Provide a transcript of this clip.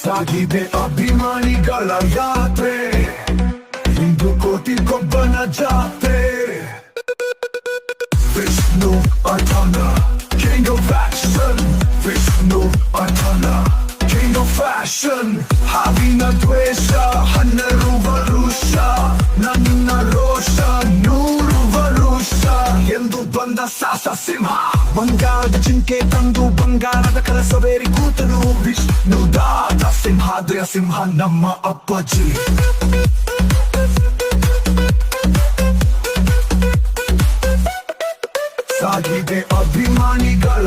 ಸಾಗಿದೆ ಅಭಿಮಾನಿಗಳ ಯಾತ್ರೆ, ಇಂದು ಕೋಟಿಗೊಬ್ಬನ ಜಾತ್ರೆ. ವಿಷ್ಣು ಅಠಾಣ ಕಿಂಗ್ ಆಫ್ ಆಕ್ಷನ್, ವಿಷ್ಣು ಅಠಾಣ ಕಿಂಗ್ ಆಫ್ ಫ್ಯಾಷನ್. ಹಾವಿನ ದ್ವೇಷ 12 ವರುಷ, ನನ್ನ ರೋಷ 100 ವರುಷ ಎಂದು ಬಂದ ಸಾಸ ಸಿಂಹ. ಬಂಗಾರದ ಚಿಂಕೆ ತಂದು ಬಂಗಾರದ ಕಲಸವೇರಿ ಕೂತನು ವಿಷ್ಣು ದಾದ ಸಿಂಹಾದ್ರಿಯ ಸಿಂಹ ನಮ್ಮ ಅಪ್ಪಾಜಿ. ಸಾಗಿದೆ ಅಭಿಮಾನಿಗಳ